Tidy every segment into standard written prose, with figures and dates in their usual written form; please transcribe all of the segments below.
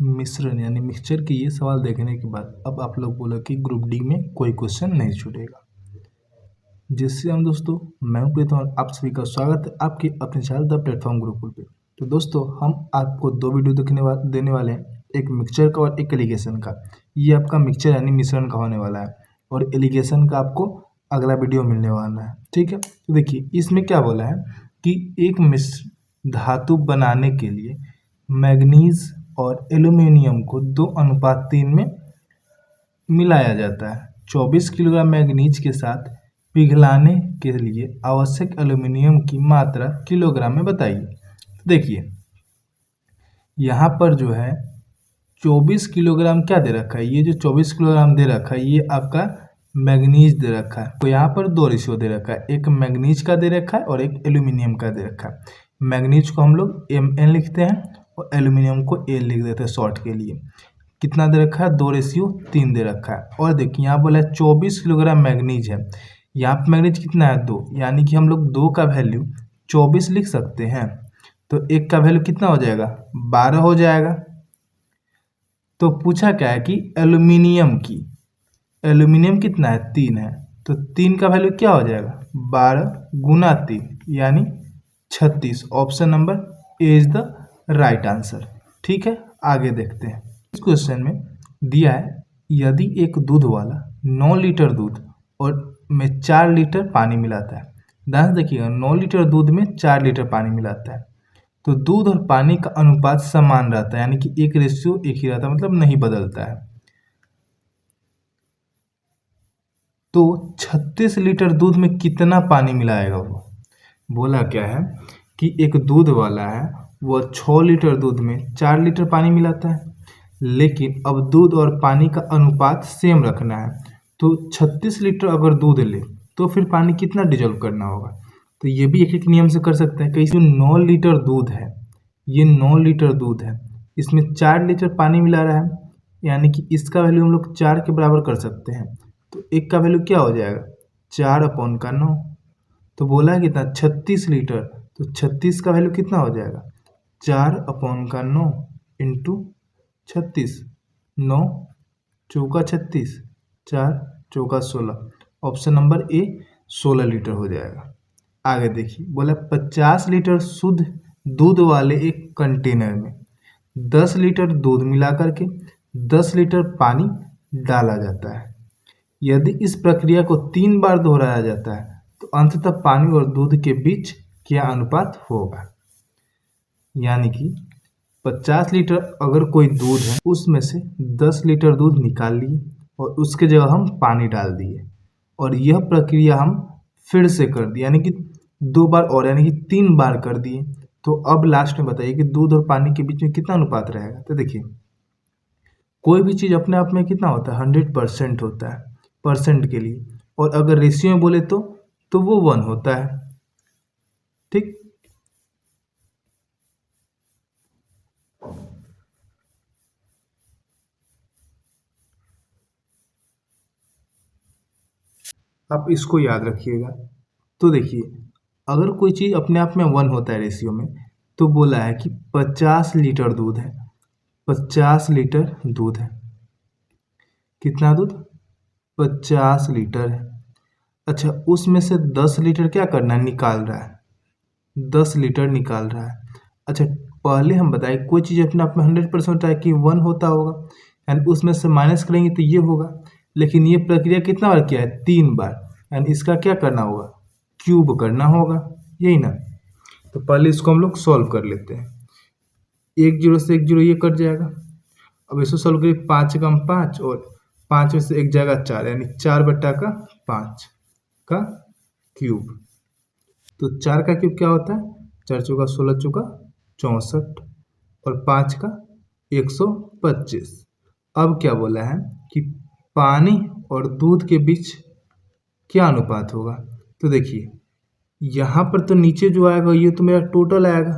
मिश्रण यानी मिक्सचर के ये सवाल देखने के बाद अब आप लोग बोलो कि ग्रुप डी में कोई क्वेश्चन नहीं छूटेगा। जिससे हम दोस्तों मैं प्रीतम और आप सभी का स्वागत है आपके अपने चैनल द प्लेटफॉर्म गुरुकुल पे। तो दोस्तों हम आपको दो वीडियो देने वाले हैं, एक मिक्सचर का और एक एलिगेशन का। ये आपका मिक्सचर यानी मिश्रण का होने वाला है और एलिगेशन का आपको अगला वीडियो मिलने वाला है, ठीक है। तो देखिए इसमें क्या बोला है कि एक मिश्र धातु बनाने के लिए मैग्नीज और एल्यूमिनियम को 2:3 में मिलाया जाता है। 24 किलोग्राम मैग्नीज के साथ पिघलाने के लिए आवश्यक एल्यूमिनियम की मात्रा किलोग्राम में बताइए। देखिए यहाँ पर जो है 24 किलोग्राम क्या दे रखा है, ये जो 24 किलोग्राम दे रखा है ये आपका मैग्नीज दे रखा है। तो यहाँ पर दो रेशियो दे रखा है, एक मैग्नीज का दे रखा है और एक एल्यूमिनियम का दे रखा है। मैग्नीज को हम लोग Mn लिखते हैं और एल्यूमिनियम को Al लिख देते हैं शॉर्ट के लिए। कितना दे रखा है, 2:3 दे रखा है। और देखिए यहाँ बोला है 24 किलोग्राम मैग्नीज है, यहाँ पर मैग्नीज कितना है 2, यानी कि हम लोग 2 का वैल्यू 24 लिख सकते हैं। तो एक का वैल्यू कितना हो जाएगा, 12 हो जाएगा। तो पूछा क्या है कि एल्यूमिनियम की, एल्यूमिनियम कितना है 3 है, तो 3 का वैल्यू क्या हो जाएगा 12 गुना 3 यानी 36। Option number A is the right answer, ठीक है। आगे देखते हैं। इस क्वेश्चन में दिया है यदि एक दूध वाला 9 लीटर दूध और में 4 लीटर पानी मिलाता है। ध्यान से देखिएगा 9 लीटर दूध में 4 लीटर पानी मिलाता है तो दूध और पानी का अनुपात समान रहता है, यानी कि एक रेशियो एक ही रहता है, मतलब नहीं बदलता है। तो 36 लीटर दूध में कितना पानी मिलाएगा वो। बोला क्या है कि एक दूध वाला है वो 6 लीटर दूध में 4 लीटर पानी मिलाता है, लेकिन अब दूध और पानी का अनुपात सेम रखना है। तो 36 लीटर अगर दूध ले तो फिर पानी कितना डिजोल्व करना होगा। तो ये भी एक एक नियम से कर सकते हैं। कहीं जो 9 लीटर दूध है, ये 9 लीटर दूध है, इसमें 4 लीटर पानी मिला रहा है, यानी कि इसका वैल्यू हम लोग 4 के बराबर कर सकते हैं। तो एक का वैल्यू क्या हो जाएगा 4/9। तो बोला है कितना 36 लीटर, तो 36 का वैल्यू कितना हो जाएगा 4/9 इंटू 36, 9 चौका 36, 4 चौका 16। ऑप्शन नंबर ए 16 लीटर हो जाएगा। आगे देखिए बोला 50 लीटर शुद्ध दूध वाले एक कंटेनर में 10 लीटर दूध मिला करके 10 लीटर पानी डाला जाता है। यदि इस प्रक्रिया को 3 बार दोहराया जाता है तो अंततः पानी और दूध के बीच क्या अनुपात होगा। यानी कि 50 लीटर अगर कोई दूध है उसमें से 10 लीटर दूध निकाल लिए और उसके जगह हम पानी डाल दिए और यह प्रक्रिया हम फिर से कर दिए, यानी कि 2 बार और, यानी कि 3 बार कर दिए। तो अब लास्ट में बताइए कि दूध और पानी के बीच में कितना अनुपात रहेगा। तो देखिए कोई भी चीज़ अपने आप में कितना होता है 100% होता है परसेंट के लिए, और अगर रेशियो में बोले तो वो 1 होता है, ठीक। आप इसको याद रखिएगा। तो देखिए अगर कोई चीज़ अपने आप में 1 होता है रेशियो में, तो बोला है कि 50 लीटर दूध है, 50 लीटर दूध है, कितना दूध 50 लीटर है। अच्छा उसमें से 10 लीटर क्या करना है निकाल रहा है, 10 लीटर निकाल रहा है। अच्छा पहले हम बताए कोई चीज़ अपने आप में 100% होता है कि 1 होता होगा, यानी उसमें से माइनस करेंगे तो ये होगा, लेकिन ये प्रक्रिया कितना बार किया है 3 बार, यानी इसका क्या करना होगा क्यूब करना होगा, यही ना। तो पहले इसको हम लोग सॉल्व कर लेते हैं। 1 0 से 1 0 ये कट जाएगा। अब इसको सॉल्व करिए 5 कम 5 और 5 में से 1 जाएगा 4, यानी 4/5 का क्यूब। तो 4 का क्यूब क्या होता है 4 चौका 16 चौका 64 और 5 का 125। अब क्या बोला है कि पानी और दूध के बीच क्या अनुपात होगा। तो देखिए यहाँ पर तो नीचे जो आएगा ये तो मेरा टोटल आएगा,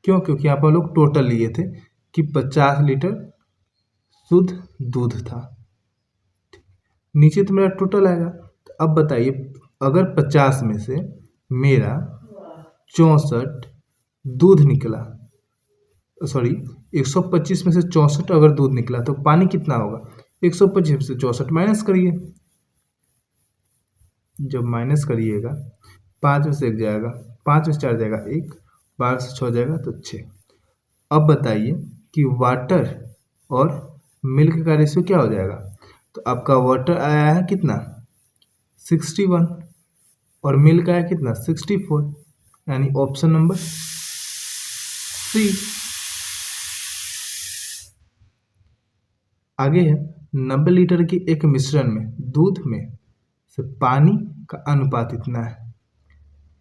क्यों, क्योंकि यहाँ पर लोग टोटल लिए थे कि 50 लीटर शुद्ध दूध था, नीचे तो मेरा टोटल आएगा। तो अब बताइए अगर 50 में से मेरा 64 दूध निकला, सॉरी 125 में से 64 अगर दूध निकला तो पानी कितना होगा? 125 में से 64 माइनस करिए। जब माइनस करिएगा 5 में से 1 जाएगा, 5 में से 4 जाएगा 1, 12 से 6 जाएगा तो 6। अब बताइए कि वाटर और मिल्क का रेशियो क्या हो जाएगा? तो आपका वाटर आया है कितना? 61 और मिल्क आया कितना? 64, यानी ऑप्शन नंबर सी। आगे है 90 लीटर के एक मिश्रण में दूध में से पानी का अनुपात इतना है।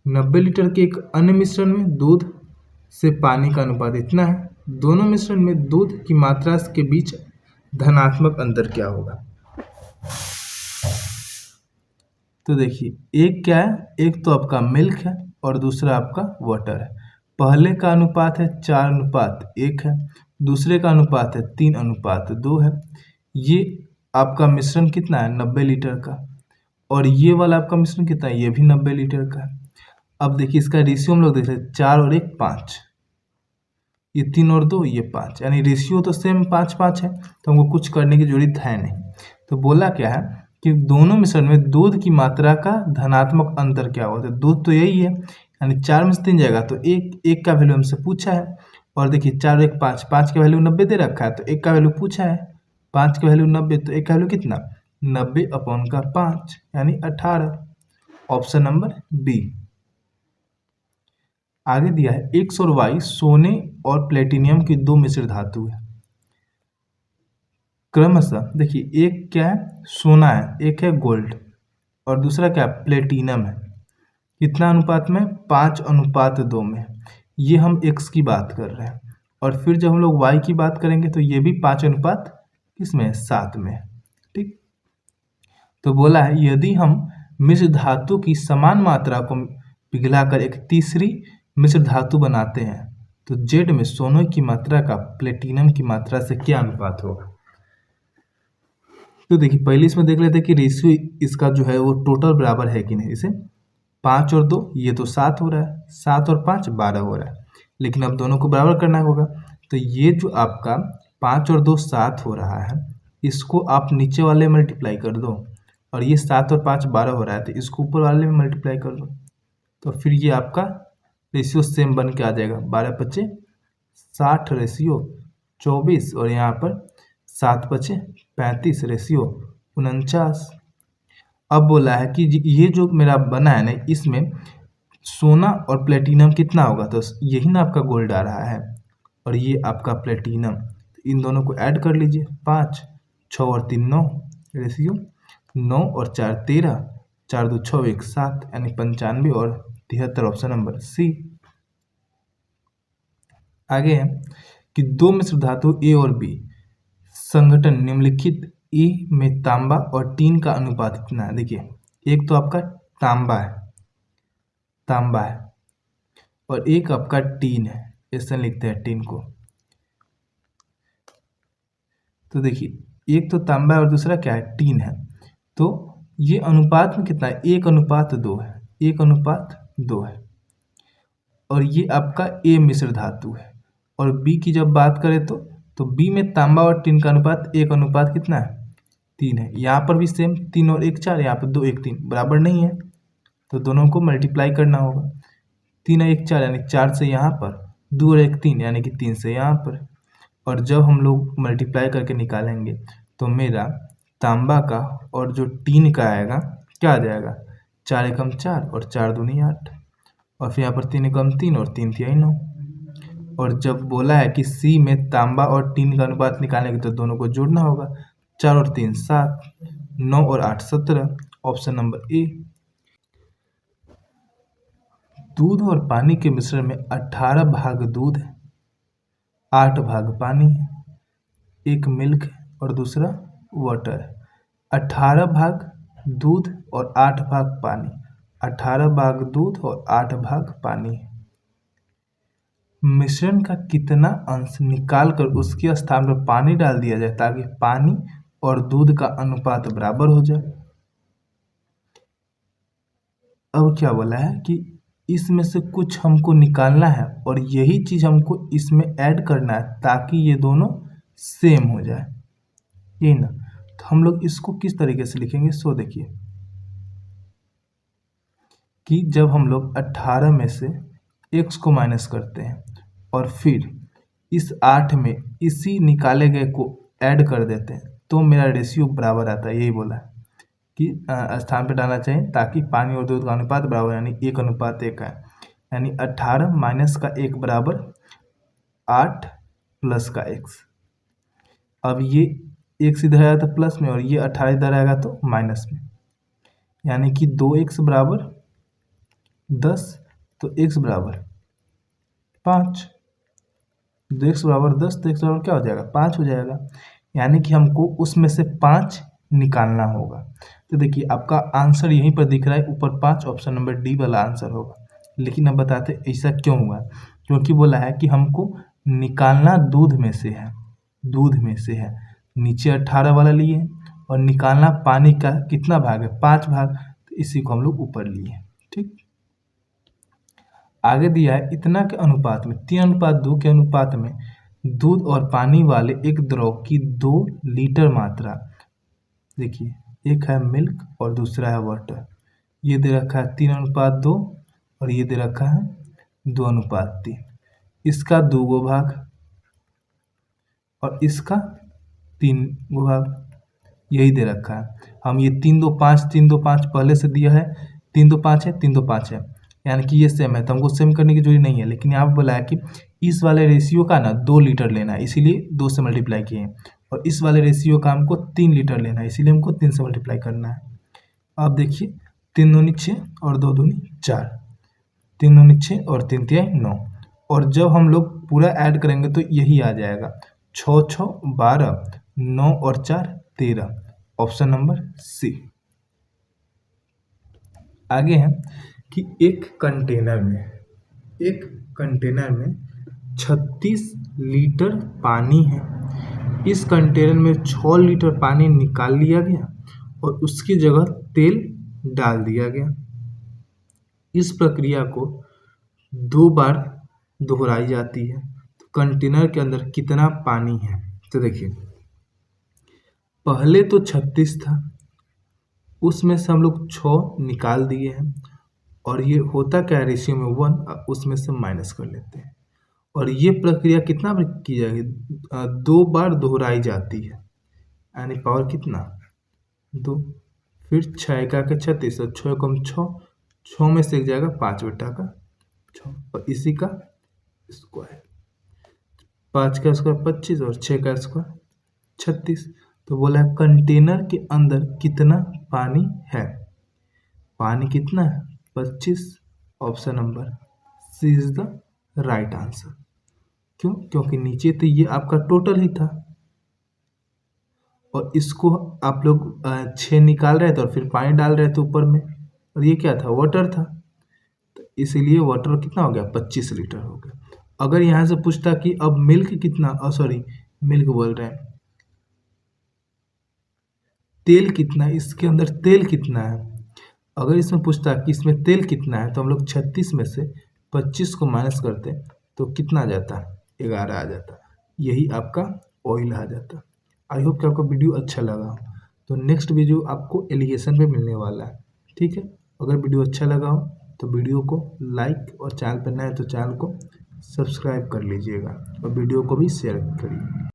90 लीटर के एक अन्य मिश्रण में दूध से पानी का अनुपात इतना है। दोनों मिश्रण में दूध की मात्रा के बीच धनात्मक अंतर क्या होगा? तो देखिए एक क्या है, एक तो आपका मिल्क है और दूसरा आपका वाटर है। पहले का अनुपात है 4:1 है, दूसरे का अनुपात है 3:2 है। ये आपका मिश्रण कितना है? 90 लीटर का। और ये वाला आपका मिश्रण कितना है? ये भी 90 लीटर का है। अब देखिए इसका रेशियो हम लोग देख रहे हैं 4 और 1 5, ये 3 और 2 ये 5, यानी रेशियो तो सेम 5-5 है, तो हमको कुछ करने की जरूरत है नहीं। तो बोला क्या है कि दोनों मिश्रण में दूध की मात्रा का धनात्मक अंतर क्या होता है? दूध तो यही है, यानी 4 में से 3 जाएगा तो एक का वैल्यू हमसे पूछा है। और देखिए 4 और 1 5, 5 का वैल्यू 90 दे रखा है, तो 1 का वैल्यू पूछा है, 5 का वैल्यू 90, तो 1 का वैल्यू कितना? 90/5 यानी 18, ऑप्शन नंबर बी। आगे दिया है एक्स और वाई सोने और प्लेटिनियम की दो मिश्र धातु है। क्रमशः देखिए एक क्या है? सोना है, एक है गोल्ड और दूसरा क्या है? प्लेटिनम है। कितना अनुपात में? 5:2 में। ये हम एक्स की बात कर रहे हैं। और फिर जब हम लोग वाई की बात करेंगे तो ये भी 5 किसमें है? 7 में। ठीक, तो बोला है यदि हम मिश्र धातु की समान मात्रा को पिघलाकर एक तीसरी मिश्र धातु बनाते हैं तो जेड में सोने की मात्रा का प्लेटिनम की मात्रा से क्या अनुपात होगा? तो देखिए पहले इसमें देख लेते हैं कि रेशियो इसका जो है वो टोटल बराबर है कि नहीं। इसे 5 और 2 ये तो 7 हो रहा है, 7 और 5 12 हो रहा है, लेकिन अब दोनों को बराबर करना होगा। तो ये जो आपका 5 और 2 7 हो रहा है, इसको आप नीचे वाले में मल्टीप्लाई कर दो, और ये 7 और 5 12 हो रहा है तो इसको ऊपर वाले में मल्टीप्लाई कर दो, तो फिर ये आपका रेशियो सेम बन के आ जाएगा। 12×5 = 60 रेशियो 24, और यहाँ पर 7×5 = 35 रेशियो 49। अब बोला है कि ये जो मेरा बना है ना, इसमें सोना और प्लेटिनम कितना होगा? तो यही ना आपका गोल्ड आ रहा है और ये आपका प्लेटिनम, तो इन दोनों को ऐड कर लीजिए। 5, 6 और 3 9 रेशियो 9 और 4 13, 4 2 6 1 7, यानी 95 और 73, ऑप्शन नंबर सी। आगे है कि दो मिश्र धातु ए और बी संगठन निम्नलिखित ए में तांबा और टीन का अनुपात कितना है? देखिए एक तो आपका तांबा है और एक आपका टीन है, ऐसे लिखते हैं टीन को। तो देखिए एक तो तांबा है और दूसरा क्या है? टीन है। तो ये अनुपात में कितना है? 1:2 है, 1:2 है। और ये आपका ए मिश्र धातु है। और बी की जब बात करें तो बी में तांबा और टीन का अनुपात 1 कितना है? 3 है। यहाँ पर भी सेम 3 और 1 4, यहाँ पर 2 1 3 बराबर नहीं है, तो दोनों को मल्टीप्लाई करना होगा। 3 और 1 4 यानी 4 से यहाँ पर, 2 और 1 3 यानी कि 3 से यहाँ पर। और जब हम लोग मल्टीप्लाई करके निकालेंगे तो मेरा तांबा का और जो टीन का आएगा क्या आ जाएगा? 4 एकम 4 और 4 दूनी 8, और फिर यहाँ पर 3 एकम 3 और 3 तिहाई 9। और जब बोला है कि सी में तांबा और टीन का अनुपात निकालेंगे तो दोनों को जोड़ना होगा। 4 और 3 7, 9 और 8 17, ऑप्शन नंबर ए। दूध और पानी के मिश्रण में 18 भाग दूध है, 8 भाग पानी है, एक मिल्क है और दूसरा वाटर है। 18 भाग दूध और 8 भाग पानी, 18 भाग दूध और 8 भाग पानी है। मिश्रण का कितना अंश निकाल कर उसके स्थान पर पानी डाल दिया जाए ताकि पानी और दूध का अनुपात बराबर हो जाए? अब क्या बोला है कि इसमें से कुछ हमको निकालना है और यही चीज़ हमको इसमें ऐड करना है ताकि ये दोनों सेम हो जाए, यही ना। तो हम लोग इसको किस तरीके से लिखेंगे, सो देखिए कि जब हम लोग 18 में से x को माइनस करते हैं और फिर इस 8 में इसी निकाले गए को ऐड कर देते हैं तो मेरा रेशियो बराबर आता है। यही बोला है कि स्थान पे डालना चाहिए ताकि पानी और दूध का अनुपात बराबर यानी 1:1 है। यानी 18 माइनस का 1 बराबर 8 प्लस का x। अब ये x इधर आएगा तो प्लस में और ये 18 इधर आएगा तो माइनस में, यानी कि 2x बराबर 10, तो x बराबर 5। 2x बराबर 10 तो x बराबर क्या हो जाएगा, 5 हो जाएगा। यानी कि हमको उसमें से 5 निकालना होगा। तो देखिए आपका आंसर यहीं पर दिख रहा है, ऊपर 5, ऑप्शन नंबर डी वाला आंसर होगा। लेकिन अब बताते ऐसा क्यों हुआ, क्योंकि बोला है कि हमको निकालना दूध में से है, दूध में से है। नीचे 18 वाला लिए और निकालना पानी का कितना भाग है, 5 भाग, तो इसी को हम लोग ऊपर लिए। ठीक, आगे दिया है इतना के अनुपात में 3:2 के अनुपात में दूध और पानी वाले एक द्रव की 2 लीटर मात्रा, देखिए एक है मिल्क और दूसरा है वाटर, ये दे रखा है 3:2 और ये दे रखा है 2:3। इसका 2 भाग और इसका 3 भाग, यही दे रखा है। हम ये 3-2-5 3-2-5 पहले से दिया है, 3-2-5 है, 3-2-5 है, यानी कि ये सेम है तो हमको सेम करने की जरूरी नहीं है। लेकिन यहाँ पर बोला है कि इस वाले रेशियो का ना 2 लीटर लेना है, इसीलिए 2 से मल्टीप्लाई किए हैं, और इस वाले रेशियो का हमको 3 लीटर लेना है, इसीलिए हमको 3 से मल्टीप्लाई करना है। अब देखिए 3 दूनी 6 और 2 दूनी 4, 3 दूनी 6 और 3 तिहाई 9, और जब हम लोग पूरा ऐड करेंगे तो यही आ जाएगा 6 6 12, 9 और 4 13, ऑप्शन नंबर सी। आगे है कि एक कंटेनर में 36 लीटर पानी है। इस कंटेनर में 6 लीटर पानी निकाल लिया गया और उसकी जगह तेल डाल दिया गया। इस प्रक्रिया को 2 बार दोहराई जाती है। तो कंटेनर के अंदर कितना पानी है, तो देखिए पहले तो 36 था, उसमें से हम लोग 6 निकाल दिए हैं और ये होता क्या है रेशियो में 1, उसमें से माइनस कर लेते हैं। और ये प्रक्रिया कितना बार की जाएगी, 2 बार दोहराई जाती है, यानी पावर कितना 2, फिर 6 का 36, 6 कम 6, 6 में से एक जाएगा 5/6 और इसी का स्क्वायर, 5 का स्क्वायर 25 और 6 का स्क्वायर 36। तो बोला है कंटेनर के अंदर कितना पानी है, पानी कितना है 25, option number C is the right answer. क्यों, क्योंकि नीचे तो ये आपका टोटल ही था और इसको आप लोग 6 निकाल रहे थे और फिर पानी डाल रहे थे ऊपर में, और ये क्या था, वाटर था, तो इसीलिए वाटर कितना हो गया 25 लीटर हो गया। अगर यहाँ से पूछता कि अब मिल्क कितना, सॉरी मिल्क बोल रहे हैं, तेल कितना, इसके अंदर तेल कितना है, अगर इसमें पूछता कि इसमें तेल कितना है तो हम लोग 36 में से 25 को माइनस करते तो कितना आ जाता, 11 आ जाता, यही आपका ऑयल आ जाता। आई होप कि आपको वीडियो अच्छा लगा हो। तो नेक्स्ट वीडियो आपको एलिगेशन पे मिलने वाला है, ठीक है। अगर वीडियो अच्छा लगा हो तो वीडियो को लाइक और चैनल पर नए हैं तो चैनल को सब्सक्राइब कर लीजिएगा और वीडियो को भी शेयर करिए।